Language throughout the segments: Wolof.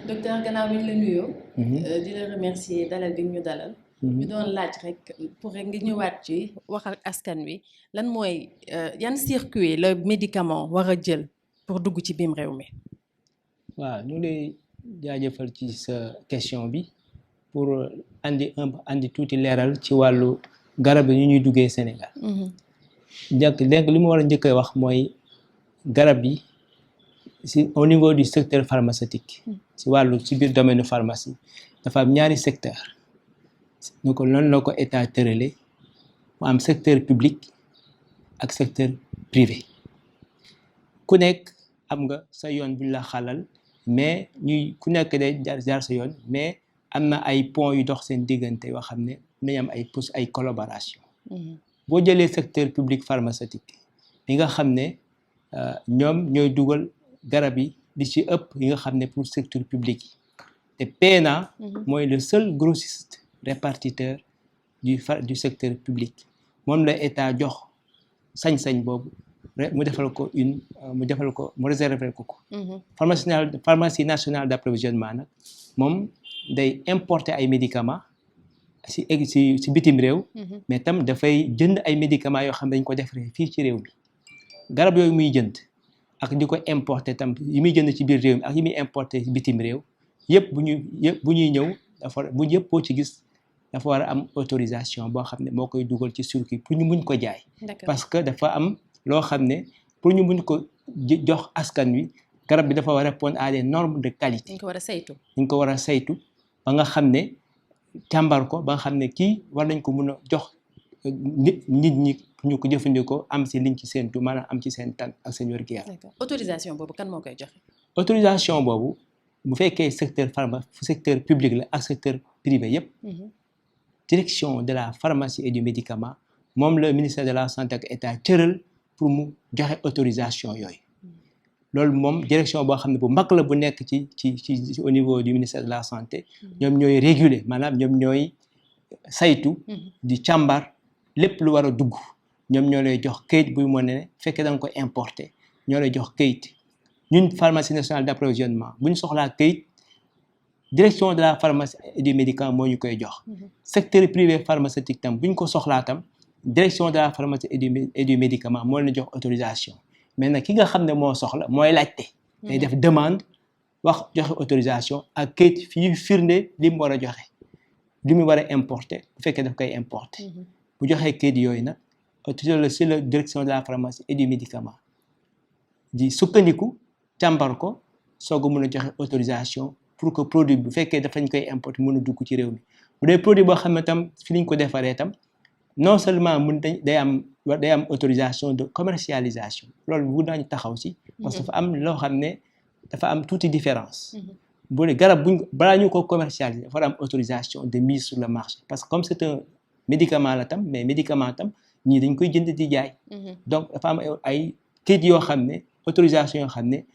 docteur gannaaw bi ñu la nuyoo. di la remercier dalal bi ñu dalal. ñu doon laaj rek pour rek nga ñëwaat ci wax ak askan wi lan mooy yan circuit le médicament war a jël pour dugg ci biim réew mi. waaw ñu lay jaajëfal ci sa question bi pour andi tuuti leeral ci wàllu garab yi ñuy duggee Sénégal. léegi li mu war a njëkk a wax mooy garab yi au niveau du secteur pharmaceutique. ci biir domaine pharmacie dafa am ñaari secteur ñu ko noonu la ko état tërale mu am secteur public ak secteur privé ku nekk am nga sa yoon bu ñu la xalal mais ku nekk day jaar sa yoon mais am na ay pont yu dox seen diggante yoo xam ne nañ am ay collaboration boo jëlee secteur public pharmaceutique bi nga xam ne ñoom ñooy dugal garab yi di ci ëpp yi nga xam ne pour secteur public yi te PNA mooy le seul grossiste répartiteur du secteur public moom la état jox sañ-sañ boobu mu réserver ko pharmacie nationale d'approvisionnement nag moom day importer ay médicaments si bitim réew mais tam dafay jënd ay médicaments yoo xam ne dañ ko defaree fii ci réew mi garab yooyu muy jënd ak di ko importer tam yi muy jënd ci biir réew mi ak yi muy importer bitim réew yëpp bu ñuy ñëw yëpp boo ci gis dafa war a am autorisation boo xam ne moo koy dugal ci circuit pour ñu mun ko jaay parce que dafa am loo xam ne pour ñu mun ko jox askan wi garab bi dafa war a répondre à des normes de qualité. dañ ko war a saytu. dañ ko war a saytu ba nga xam ne càmbar ko ba nga xam ne kii war nañ ko mun a jox nit ñi ñu ko jëfandikoo am si liñ ci seen tu maanaam am ci seen tan ak seen wér-gu-yaram. autorisation boobu kan moo koy joxe. autorisation boobu bu fekkee secteur public la ak secteur privé yépp direction de la pharmacie et du médicament moom le ministère de la santé ak état cëral pour mu joxe autorisation yooyu loolu moom direction boo xam ne bu mag la bu nekk ci au niveau du ministère de la santé ñoom ñooy réguler maanaam ñoom ñooy saytu di càmbar lépp lu war a dugg ñoom ñoo lay jox kayit buy mën ne fekkee da nga ko importer ñoo lay jox kayit ñun pharmacie nationale d'approvisionnement bu ñu soxlaa kayit direction de la pharmacie et du médicament moo ñu koy jox secteur privé pharmaceutique tam bu ñu ko soxlaa tam direction de la pharmacie et du médicament moo leen jox autorisation mais nag ki nga xam ne moo soxla mooy laajte day def demande wax joxe autorisation ak kayit fi firnde li mu war a joxe li mu war a importer bu fekkee daf koy importer bu joxee kayit yooyu nag c'est la direction de la pharmacie et du médicament di sukkandiku càmbar ko soog a mun a joxe autorisation pour que produit bi bu fekkee dafañ koy importer mën a dugg ci réew mi bu dee produit boo xam ne tam fi lañ ko defaree tam non seulement day am autorisation de commercialisation loolu bu daañu taxaw si parce que dafa am loo xam ne dafa am tuuti différence bu dee garab balaa ñu ko commercialiser dafa am autorisation de mise sur le marché parce que comme c'est un médicament la tam mais médicament tam ñii dañ koy jënd di jaay donc dafa am ay kayit yoo xam ne autorisation yoo xam ne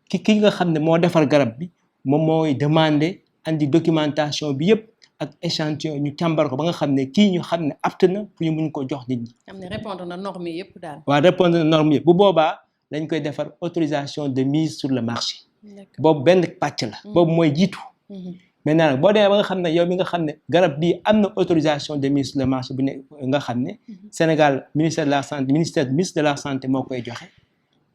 ki nga xam ne moo defar garab bi moom mooy demander andi documentation bi yëpp ak échantillon ñu càmbar ko ba nga xam ne kii ñu xam ne apte na pour ñu mun ko jox nit ñi. am na répondre na normes yi yëpp daal. waaw répondre na normes yëpp bu boobaa dañ koy defar autorisation de mise sur le marché. boobu benn pàcc la. boobu mooy jiitu. maintenant nag boo demee ba nga xam ne yow mi nga xam ne garab bii am na autorisation de mise sur le marché bu ne nga xam ne Sénégal ministre de la santé moo koy joxe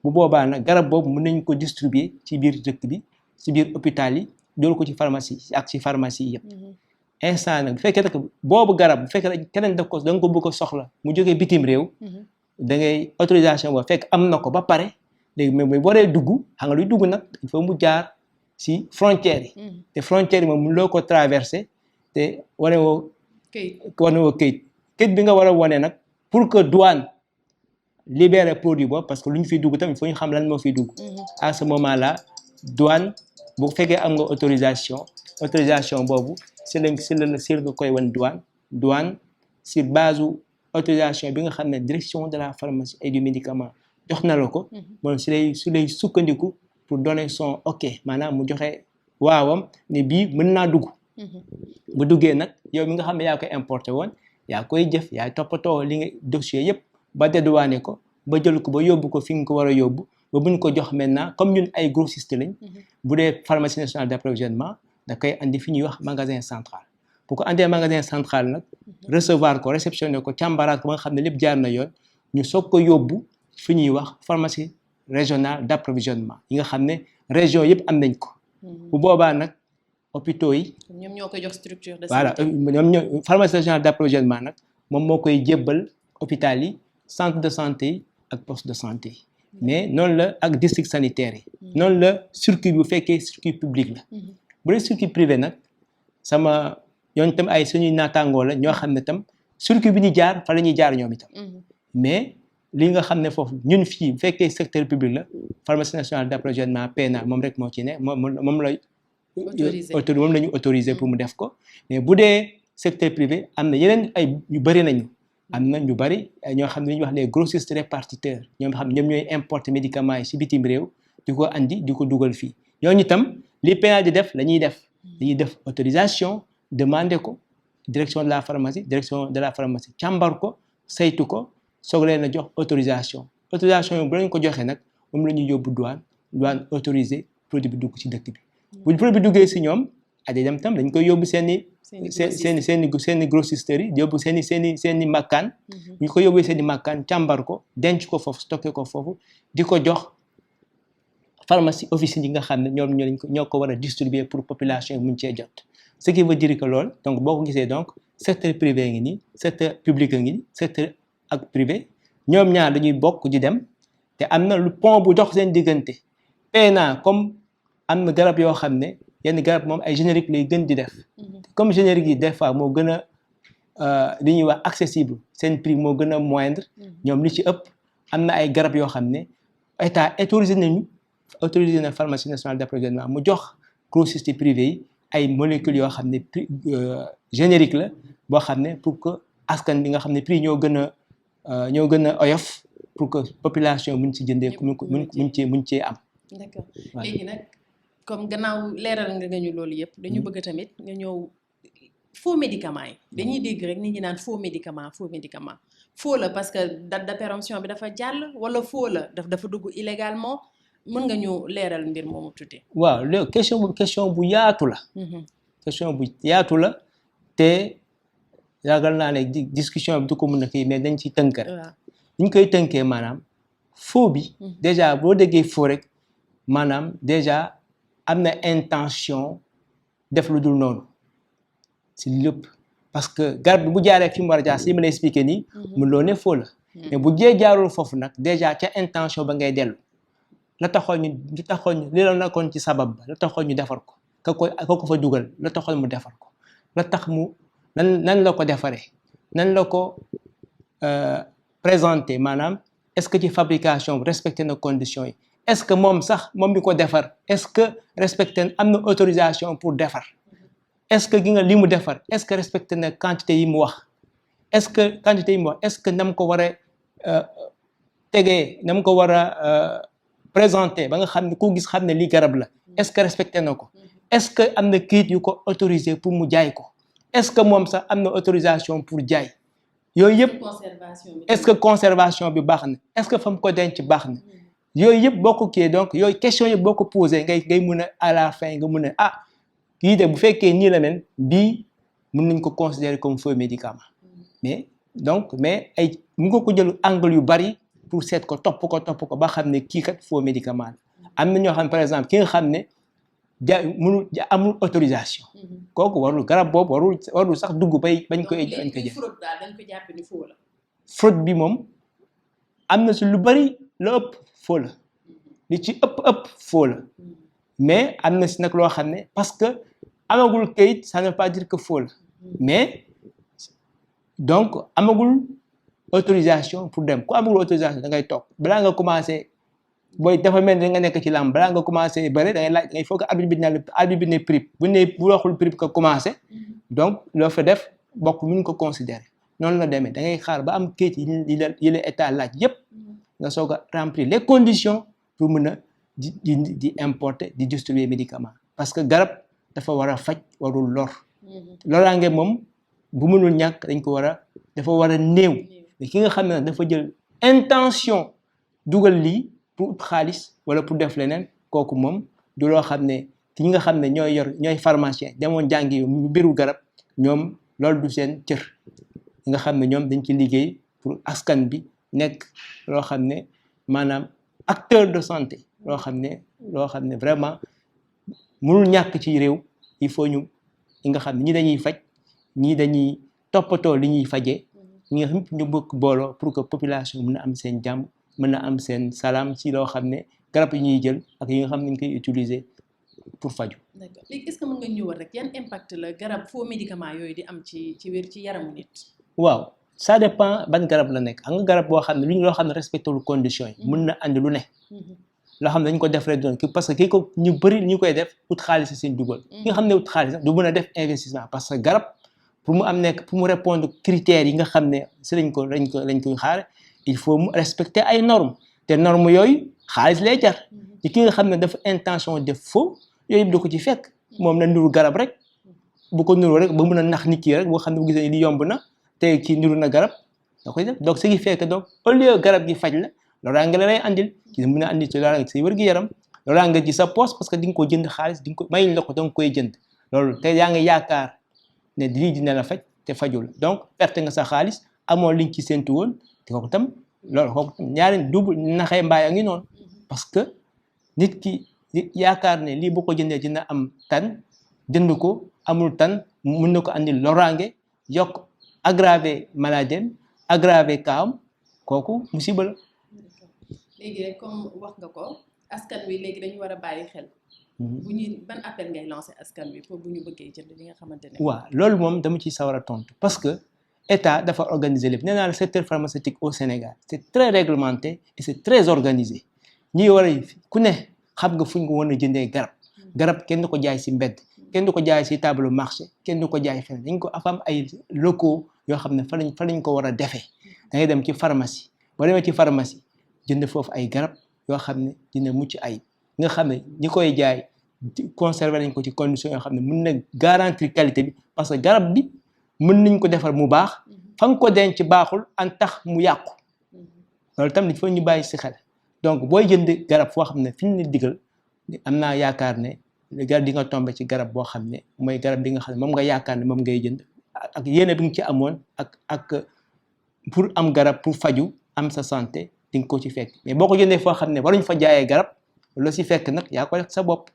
bu boobaa nag garab boobu mën nañ ko distribuer ci biir dëkk bi ci biir hôpital yi doolu ko ci pharmacie ak ci pharmacie yi yëpp. instant nag bu fekkee nag boobu garab bu fekkee keneen da nga ko bëgg a soxla mu jógee bitim réew da ngay autorisation boobu fekk am na ko ba pare léegi mais boo dee dugg xam nga luy dugg nag il faut mu jaar si frontières yi te frontières yi moom mu loo ko traversé te wane woo kayit bi nga war a wane nag pour que douane libérer produit boobu parce que lu ñu fiy dugg tamit il faut ñu xam lan moo fiy dugg à ce moment là douane bu fekkee am nga autorisation boobu si la nga koy wan douane si base autorisation bi nga xam ne direction de la pharmacie et du médicament jox na la ko moom si lay sukkandiku pour donner son ok maanaam mu joxe waawam ne bii mën naa dugg bu duggee nag yow mi nga xam ne yaa koy importé woon yaa koy jëf yaa toppatoo li nga dossier yëpp ba dédouané ko ba jël ko ba yóbbu ko fi nga ko war a yóbbu ba buñ ko jox maintenant comme ñun ay grossiste lañ bu dee pharmacie nationale d'approvisionnement da koy andi fi ñuy wax magasin central bu ko andee magasin central nag recevoir ko réceptionner ko càmbaraat ko ba nga xam ne lépp jaar na yoon ñu soog ko yóbbu fi ñuy wax pharmacie régionale d'approvisionnement yi nga xam ne région yëpp am nañ ko bu boobaa nag hôpitaux yi ñoom ñoo koy jox structure de voilà santé. ñoom ñoo pharmacie régionale d'approvisionnement nag moom moo koy jébbal hôpital yi centre de santé yi ak poste de santé yi mais noonu la ak district sanitaire yi noonu la circuit bu fekkee circuit public la bu dee circuit privé nag sama yoon tam ay suñuy naataangoo la ñoo xam ne tam circuit bi ñu jaar fa la ñuy jaar ñoom itam mais li nga xam ne foofu ñun fii bu fekkee secteur public la pharmacie nationale d'approvisionnement PNA moom rek moo ci ne moom la moom la ñu autorisé pour mu def ko mais bu dee secteur privé am na yeneen ay ñu bëri nañu am na ñu bëri ñoo xam ne li ñuy wax les grossistes répartiteurs ñoom xam ñoom ñooy importer médicaments yi ci bitim réew di ko andi di ko dugal fii ñooñu itam li PNA di def la ñuy def dañuy def autorisation demander ko direction de la pharmacie càmbar ko saytu ko soog leen a jox autorisation yi bu lañ ko joxee nag moom la ñuy yóbbu douane autorisé produit bi dugg ci dëkk bi bu produit bi duggee ci ñoom day dem tam dañ koy yóbbu seeni grossisterie yi yóbbu seeni makkaan ñu ko yóbbu seeni makkaan càmbar ko denc ko foofu stocké ko foofu di ko jox pharmacie officine yi nga xam ne ñoo ko war a distribuer pour population yi mun cee jot ce qui veut dire que loolu donc boo ko gisee donc secteur privé ngi nii secteur public ngi nii secteur ak privé ñoom ñaar dañuy bokk di dem te am na lu pont bu dox seen diggante PNA comme am na garab yoo xam ne yenn garab moom ay générique lay gën di def comme générique yi des fois moo gën a li ñuy wax accessible seen prix moo gën a moindre ñoom li ci ëpp am na ay garab yoo xam ne état autorisé na pharmacie nationale d'approvisionnement mu jox grossiste privé yi ay molécules yoo xam ne prix générique la boo xam ne pour que askan bi nga xam ne prix ñoo gën a oyof pour que population mun ci jëndee mun cee am. D'accord léegi nag comme gannaaw leeral nga ñu loolu yëpp dañu bëgg tamit nga ñëw faux médicaments yi dañuy dégg rek nit ñi naan faux médicament faux la parce que date de péremption bi dafa jàll wala faux la dafa dugg illégalement mën nga ñu leeral mbir moomu tuuti. waaw léegi question bu yaatu la. question bu yaatu la te yaakaar naa ne discussion bi du ko mën a kii mais dañ ciy tënk rek. waaw ni ñu koy tënkee maanaam faux bi. déjà boo déggee faux rek maanaam déjà am na intention def lu dul noonu si lépp parce que garab bi bu jaaree fi mu war a jaar si ma lay expliquer nii. mun loo ne faux la. mais bu jaarul foofu nag déjà ca intention ba ngay dellu. la taxoon ñu li la nekkoon ci sabab ba la taxoon ñu defar ko ka ko fa dugal la taxoon mu defar ko la tax mu nan la ko defaree nan la ko présenté maanaam est-ce que ci fabrication respecté na conditions yi est-ce que moom mi ko defar est-ce que respecté am na autorisation pour defar est-ce que gi nga li mu defar est-ce que respecté na quantité yi mu wax est-ce que nam ko war a tegee nam ko war a présenté ba nga xam ne ku gis xam ne lii garab la est-ce que respecté na ko est-ce que am na kayit yu ko autorisé pour mu jaay ko est-ce que moom sax am na autorisation pour jaay yooyu yëpp est-ce que conservation bi baax na est-ce que fa mu ko denc baax na yooyu yëpp boo ko kii donc yooyu question yëpp boo ko posé ngay mun a à la fin nga mun a kii de bu fekkee nii la mel bii mun nañ ko considérer comme faux médicament mais ay mu nga ko jël angle yu bari pour seet ko topp ko ba xam ne kii kat faux médicament la am na ñoo xam par exemple ki nga xam ne amul autorisation kooku garab boobu warul sax dugg bañ koy jël fraude bi moom am na si lu bari la ëpp faux la li ci ëpp faux la mais am na si nag loo xam ne parce que amagul kayit ça ne veut pas dire que faux la mais donc amagul autorisation pour dem ku amagul autorisation da ngay toog balaa nga commencé booy dafa mel ni nga nekk ci làmb balaa nga commencé bëre da ngay laaj il faut que arbitre bi ne prip bu waxul prip ko commencé donc loo fa def bokk mun ko considérer noonu la demee da ngay xaar ba am kayit yi la état laaj yépp nga soog a remplir les conditions pour mën a di importer di distribuer médicament parce que garab dafa war a faj warul lor loraange moom bu mënul ñàkk dafa war a néew mais ki nga xam ne dafa jël intention dugal lii pour xaalis wala pour def leneen kooku moom du loo xam ne ki nga xam ne ñooy pharmacien demoon jàngi mbiru garab ñoom loolu du seen cër nga xam ne ñoom dañ ci liggéey pour askan bi nekk loo xam ne maanaam acteur de santé loo xam ne vraiment mënul ñàkk ci réew il faut ñu nga xam ne ñi dañuy faj ñii dañuy toppatoo li ñuy fajee ñi nga xam ñu bëgg booloo pour que population mën a am seen jàmm mën a am seen salaam ci loo xam ne garab yi ñuy jël ak yi nga xam ne ñu koy utiliser pour faju. D'accord léegi est-ce que mën nga ñëwal rek yan impact la garab faux médicament yooyu di am ci wér ci yaramu nit. waaw ça dépend ban garab la nekk xam nga garab boo xam ne loo xam ne respecté wul conditions yi. mën na andi lu ne. loo xam ne dañ ko def rek doon parce que kii ko ñu bëri ñu koy def ut xaalis seen dugal. ki nga xam ne ut xaalis du mën a def investissement parce que garab pour mu répondre critères yi nga xam ne si lañ koy xaar il faut mu respecter ay normes te normes yooyu xaalis lay jar. ci ki nga xam ne dafa intention def faux yooyu du ko ci fekk moom na nuru garab rek bu ko nuru rek ba mën a nax nit ki rek boo xam ne bu gisee li yomb na te kii nuru na garab da koy def donc ce qui fait que donc au lieu garab gi faj la loraange la lay andil ci mën a andil ci loraange say wér-gu-yaram loraange ci sa poche parce que di nga ko jënd xaalis di nga ko mayuñ la ko da nga koy jënd loolu te yaa ngi yaakaar ne lii dina la faj te fajul donc perte nga sa xaalis amoo liñ ci séntu woon te kooku tam loolu kooku tam ñaari double naxee mbaay a ngi noonu parce que nit ki yaakaar ne lii bu ko jëndee dina am tan jënd ko amul tan mën na ko andil loraange yokk aggraver maladie aggraver kaam kooku musiba la. léegi rek comme wax nga ko askan wi léegi dañu war a bàyyi xel. bu ñu ban appel ngay lancer askan wi pour bu ñu bëggee jënd li nga xamante ne. waaw loolu moom dama ciy sawar a tontu parce que état dafa organiser lépp nee naa le secteur pharmaceutique au Sénégal c'est très réglementé et c'est très organisé ñi war a ku ne xam nga fu ñu ko war a jëndee garab kenn du ko jaay ci mbedd kenn du ko jaay ci table marché kenn du ko jaay fenn dañ ko am ay locaux yoo xam ne fa lañ ko war a defee da ngay dem ci pharmacie boo demee ci pharmacie jënd foofu ay garab yoo xam ne dina mucc ay nga xam ne ñi koy jaay conserver nañ ko ci condition yoo xam ne mën na garantir qualité bi parce que garab bi mën nañ ko defar mu baax fa nga ko denc baaxul an tax mu yàqu loolu tam il faut ñu bàyyi ci xel donc booy jënd garab foo xam ne fi ñu ne digal am naa yaakaar ne garab di nga tombé ci garab boo xam ne mooy garab bi nga xam ne moom nga yaakaar ne moom ngay jënd ak yéene bi nga ci amoon ak pour am garab pour faju am sa santé di nga ko ci fekk mais boo ko jëndee foo xam ne waruñ fa jaayee garab loolu ci fekk nag yaa ko def sa bopp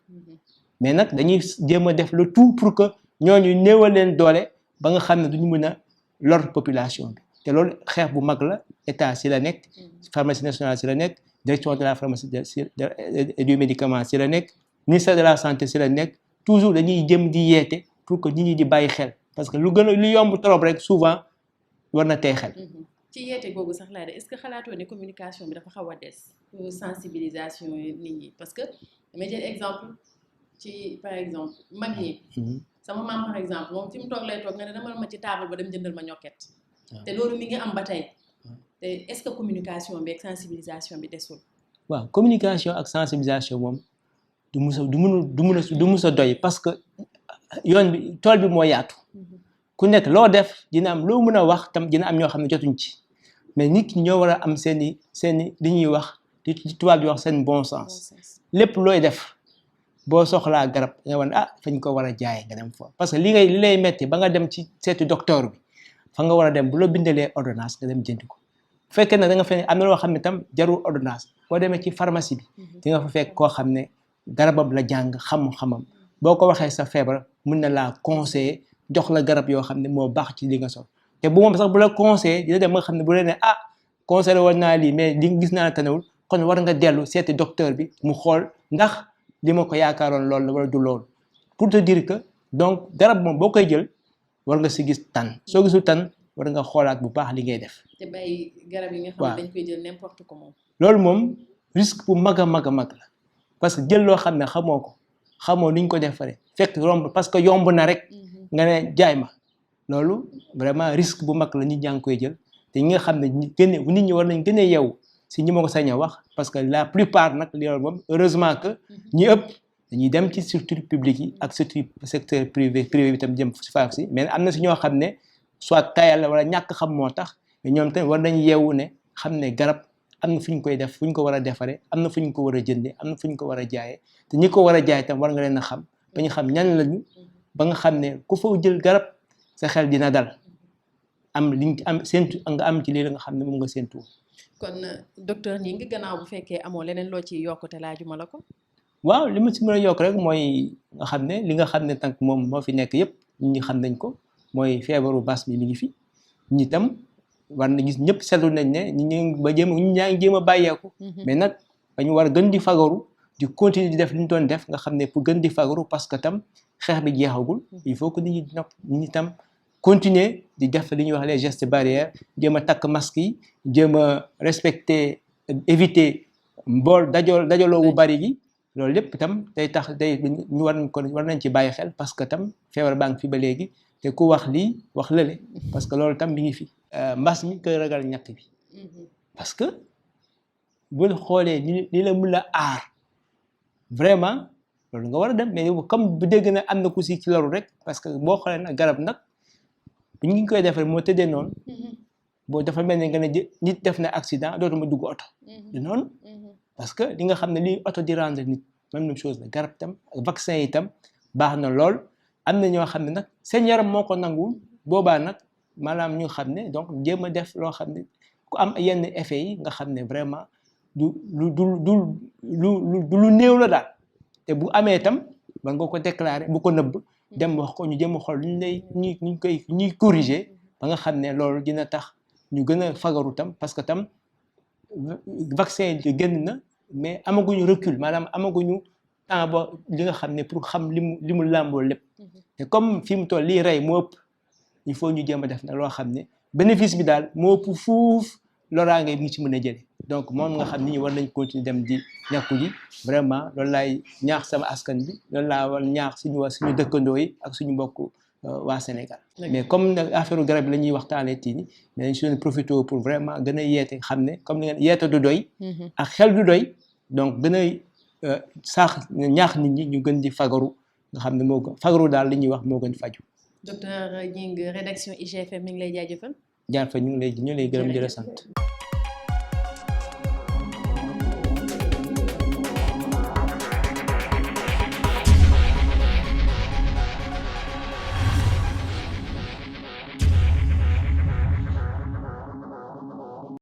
mais nag dañuy jéem a def le tout pour que ñooñu néewal leen doole ba nga xam ne duñu mën a lor population bi te loolu xeex bu mag la état ci la nekk pharmacie nationale ci la nekk direction de la pharmacie et du médicament ci la nekk ministère de la santé ci la nekk toujours dañuy jëm di yeete pour que nit ñi di bàyyi xel parce que lu yomb trop rek souvent war na tey xel. ci yeete googu sax laa de est-ce que xalaatoo ne communication bi dafa xaw a des pour sensibilisation nit ñi parce que damay jël exemple ci par exemple mag ñi. sama maam par exemple moom fi mu toog lay toog nga ne dama ma ci table ba dem jëndal ma ñokket te loolu mi ngi am ba tey te est-ce que communication bi ak sensibilisation bi desul. waaw communication ak sensibilisation moom du mus a doy parce que yoon bi tool bi moo yaatu ku nekk loo def dina am loo mën a wax tam dina am ñoo xam ne jotuñ ci mais nit ñi ñoo war a am seeni li ñuy wax li tubaab di wax seen bon sens lépp looy def boo soxlaa garab nga wan fañ ko war a jaayee nga dem fa parce que li lay metti ba nga dem ci seetu docteur bi fa nga war a dem bu la bindalee ordonnance nga dem jënd ko bu fekkee ne da nga fekk am na loo xam ne tam jarul ordonnance boo demee ci pharmacie bi di nga fa fekk koo xam ne garabam la jàng xam-xamam boo ko waxee sa feebar mën na laa conseiller jox la garab yoo xam ne moo baax ci li nga soxla te bu moom sax bu la conseiller dina dem nga xam ne bu la ne conseiller woon naa lii mais li gis naa la tanewul kon war nga dellu seeti docteur bi mu xool ndax li ma ko yaakaaroon loolu la wala du loolu pour te dire que donc garab moom boo koy jël war nga si gis tan soo gisul tan war nga xoolaat bu baax li ngay def. te bàyyi garab yi nga xam ne dañ koy jël n'importe comment. loolu moom risque bu mag a mag la parce que jël loo xam ne xamoo ni ñu ko defaree fekk romb parce que yomb na rek nga ne jaay ma loolu vraiment risque bu mag la nit ñaa ngi koy jël te ñi nga xam ne nit ñi war nañ gën a yeewu si ñi ma ko sañ a wax parce que la plupart nag li moom heureusement que ñi ëpp dañuy dem ci structure publique yi ak secteur privé bi tam jëm si pharmacie mais am na si ñoo xam ne soit tayal la wala ñàkk xam moo tax mais ñoom tamit war nañu yeewu ne xam ne garab am na fu ñu koy def fu ñu ko war a defaree am na fu ñu ko war a jëndee am na fu ñu ko war a jaayee te ñi ko war a jaay tam war nga leen a xam ba ñu xam ñan lañu ba nga xam ne ku fa jël garab sa xel dina dal am liñ am séntu nga am ci lii la nga xam ne moom nga séntu. kon docteur Gningue gannaaw bu fekkee amoo leneen loo ci yokk te laajuma la ko. waaw li ma ci mën a yokk rek mooy nga xam ne li nga xam ne tànk moom moo fi nekk yëpp ñi xam nañ ko mooy feebaru mbas mi ngi fi ñi tam war na gis ñëpp seetlu nañ ne ñu ba jéem ñu ñaa ngi jéem a bàyyeeku. mais nag dañu war a gën di fagaru di continuer di def li ñu doon def nga xam ne pour gën di fagaru parce que tam xeex bi jeexagul il faut que nit ñi tam continuer di def li ñuy wax les gestes barrières jéem a takk masque yi jéem a respecter éviter mbool dajaloo bu bari gi loolu lépp itam day tax ñu war nañ ci bàyyi xel parce que tam feebar baa ngi fi ba léegi te ku wax lii wax lële parce que loolu tam mi ngi fi. mbas mi koy ragal ñàkk bi parce que bul xoolee li la mun a aar vraiment loolu nga war a dem mais comme bu dégg na am na ku si ci loru rek parce que boo xoolee nag garab nag bu ñu ngi koy defee moo tëddee noonu boo dafa mel ne nga ne nit def na accident dootuma dugg oto di noonu parce que li nga xam ne lii oto di rendre nit même chose la garab tam ak vaccin yi tam baax na lool am na ñoo xam ne nag seen yaram moo ko nanguwul boobaa nag maanaam ñu xam ne donc jéem a def loo xam ne ku am yenn effet yi nga xam ne vraiment du lu néew la daal te bu amee tam man nga ko déclarer bu ko nëbb dem wax ko ñu jéem a xool ñuy corriger ba nga xam ne loolu dina tax ñu gën a fagaru tam parce que tam vaccin yi génn na mais amaguñu recul maanaam amaguñu temps ba li nga xam ne pour xam li mu làmboo lépp te comme fi mu toll lii rey moo ëpp il faut ñu jéem a def na loo xam ne bénéfice bi daal moo ëpp fuuf loraange bi ngi ci mën a jëlee donc moom nga xam ni ñu war nañ continuer dem di ñàkku ji vraiment loolu laay ñaax sama askan bi loolu laa war ñaax suñu dëkkandoo yi ak suñu mbokk waa Sénégal mais comme nag affaire garab la ñuy waxtaanee tiini mais dañ suñu profité pour vraiment gën a yeete xam ne comme ni ngeen yeete du doy ak xel du doy donc gën a ñaax nit ñi ñu gën di fagaru nga xam ne moo gën fagaru daal li ñuy wax moo gën faju. docteur Gningue rédaction IGFM mi ngi lay jaajëfal. jaar fa ñu ngi lay gërëm di la sant.